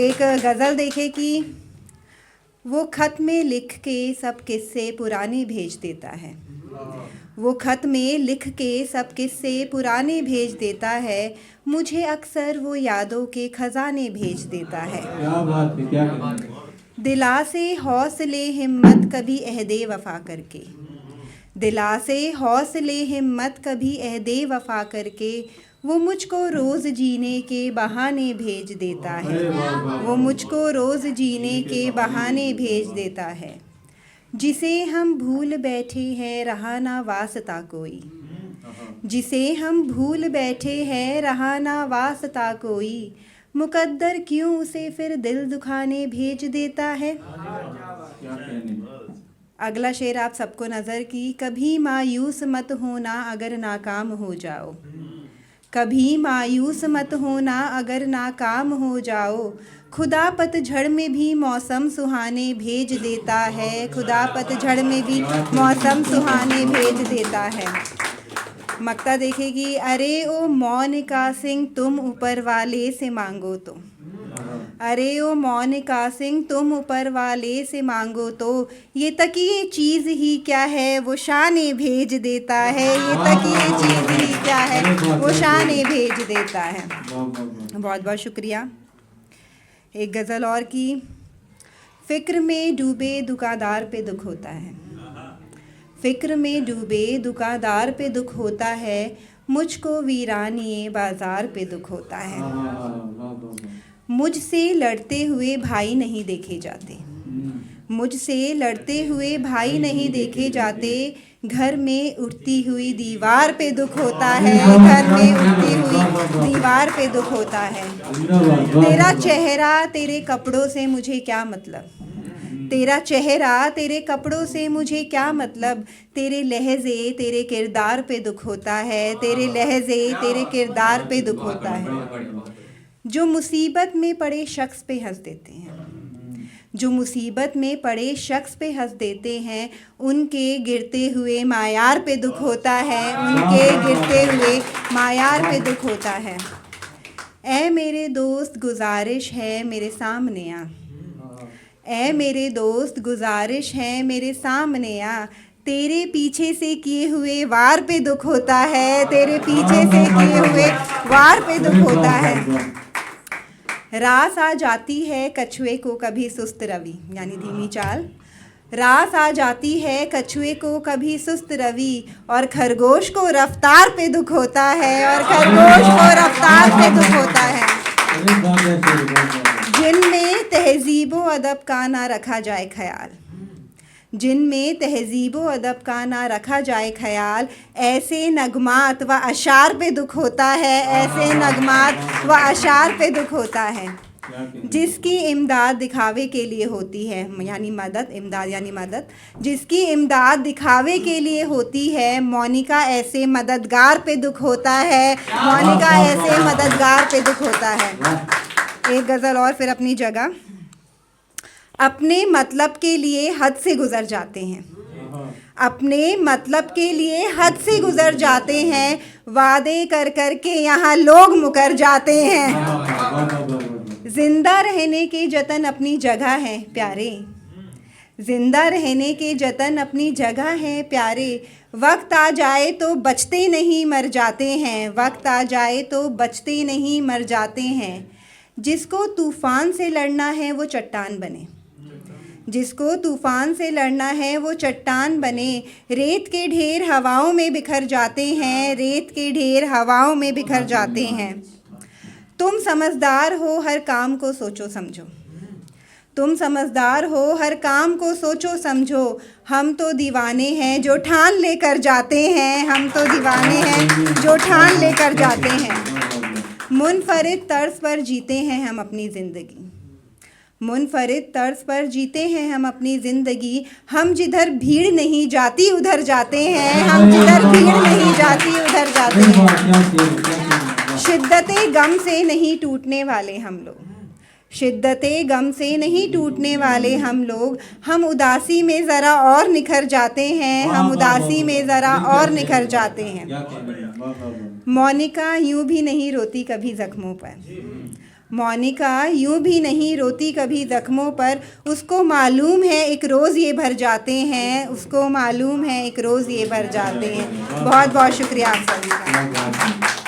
एक गज़ल देखे कि वो खत में लिख के सब किस्से पुराने भेज देता है। वो खत में लिख के सब किस्से पुराने भेज देता है। मुझे अक्सर वो यादों के खजाने भेज देता है। क्या बात है, क्या बात है। दिला से हौसले हिम्मत कभी अहदे वफा करके, दिला से हौसले हिम्मत कभी अहदे वफा करके, वो मुझको रोज़ जीने के बहाने भेज देता है। वो मुझको रोज़ जीने के बहाने भेज देता है। जिसे हम भूल बैठे हैं रहा ना वास्ता कोई, जिसे हम भूल बैठे हैं रहा ना वास्ता कोई, मुकद्दर क्यों उसे फिर दिल दुखाने भेज देता है। अगला शेर आप सबको नज़र की। कभी मायूस मत होना अगर नाकाम हो जाओ, कभी मायूस मत होना अगर नाकाम हो जाओ, खुदा पतझड़ में भी मौसम सुहाने भेज देता है। खुदा पतझड़ में भी मौसम सुहाने भेज देता है। मक्ता देखेगी। अरे ओ मोनिका सिंह तुम ऊपर वाले से मांगो तो, अरे ओ मोनिका सिंह तुम ऊपर वाले से मांगो तो, ये तकिए चीज़ ही क्या है वो शाने भेज देता है। ये तकिए चीज़ ही क्या है वो शाने भेज देता है। बहुत बहुत शुक्रिया। एक गज़ल और की। फ़िक्र में डूबे दुकानदार पे दुख होता है, फ़िक्र में डूबे दुकानदार पे दुख होता है, मुझको वीरानी बाज़ार पे दुख होता है। मुझसे लड़ते हुए भाई नहीं देखे जाते, मुझसे लड़ते हुए भाई नहीं देखे जाते, घर में उठती हुई दीवार पे दुख होता है। घर में उठती हुई दीवार पे दुख होता है। तेरा चेहरा तेरे कपड़ों से मुझे क्या मतलब, तेरा चेहरा तेरे कपड़ों से मुझे क्या मतलब, तेरे लहजे तेरे किरदार पे दुख होता है। तेरे लहजे तेरे किरदार पे दुख होता है। जो मुसीबत में पड़े शख्स पे हंस देते हैं, जो मुसीबत में पड़े शख्स पे हंस देते हैं, उनके गिरते हुए मायार पे दुख होता है। उनके गिरते हुए मायार पे दुख होता है। ऐ मेरे दोस्त गुजारिश है मेरे सामने आ, ऐ मेरे दोस्त गुजारिश है मेरे सामने आ, तेरे पीछे से किए हुए वार पे दुख होता है। तेरे पीछे से किए हुए वार पे दुख होता है। रास आ जाती है कछुए को कभी सुस्त रवि, यानी धीमी चाल। रास आ जाती है कछुए को कभी सुस्त रवि, और खरगोश को रफ्तार पे दुख होता है। और खरगोश को रफ्तार पे दुख होता है। जिनमें तहजीब व अदब का ना रखा जाए ख्याल, जिनमें तहजीब व अदब का ना रखा जाए ख्याल, ऐसे नगमात व अशार पे दुख होता है। ऐसे नगमात व अशार पे दुख होता है। जिसकी इमदाद दिखावे के लिए होती है, यानी मदद, इमदाद यानी मदद, जिसकी इमदाद दिखावे के लिए होती है, मोनिका ऐसे मददगार पे दुख होता है। मोनिका ऐसे मददगार पे दुख होता है। एक गज़ल और फिर अपनी जगह। अपने मतलब के लिए हद से गुज़र जाते हैं, अपने मतलब के लिए हद से गुज़र जाते हैं, वादे कर कर के यहाँ लोग मुकर जाते हैं। जिंदा रहने के जतन अपनी जगह है प्यारे, जिंदा रहने के जतन अपनी जगह है प्यारे, वक्त आ जाए तो बचते नहीं मर जाते हैं। वक्त आ जाए तो बचते नहीं मर जाते हैं। जिसको तूफ़ान से लड़ना है वो चट्टान बने, जिसको तूफ़ान से लड़ना है वो चट्टान बने, रेत के ढेर हवाओं में बिखर जाते हैं। रेत के ढेर हवाओं में बिखर जाते हैं। तुम समझदार हो हर काम को सोचो समझो, तुम समझदार हो हर काम को सोचो समझो, हम तो दीवाने हैं जो ठान लेकर जाते हैं। हम तो दीवाने हैं जो ठान लेकर जाते हैं। मुनफरिद तर्ज पर जीते हैं हम अपनी ज़िंदगी, मुनफरिद तर्ज पर जीते हैं हम अपनी ज़िंदगी, हम जिधर भीड़ नहीं जाती उधर जाते हैं। हम जिधर भीड़ नहीं जाती उधर जाते हैं। शिद्दते गम से नहीं टूटने वाले हम लोग, शिद्दते गम से नहीं टूटने वाले हम लोग, हम उदासी में ज़रा और निखर जाते हैं। हम उदासी में ज़रा और निखर जाते हैं। मोनिका यूं भी नहीं रोती कभी ज़ख्मों पर, मोनिका यूं भी नहीं रोती कभी जख्मों पर, उसको मालूम है एक रोज़ ये भर जाते हैं, उसको मालूम है एक रोज़ ये भर जाते हैं। बहुत बहुत शुक्रिया आप सभी का।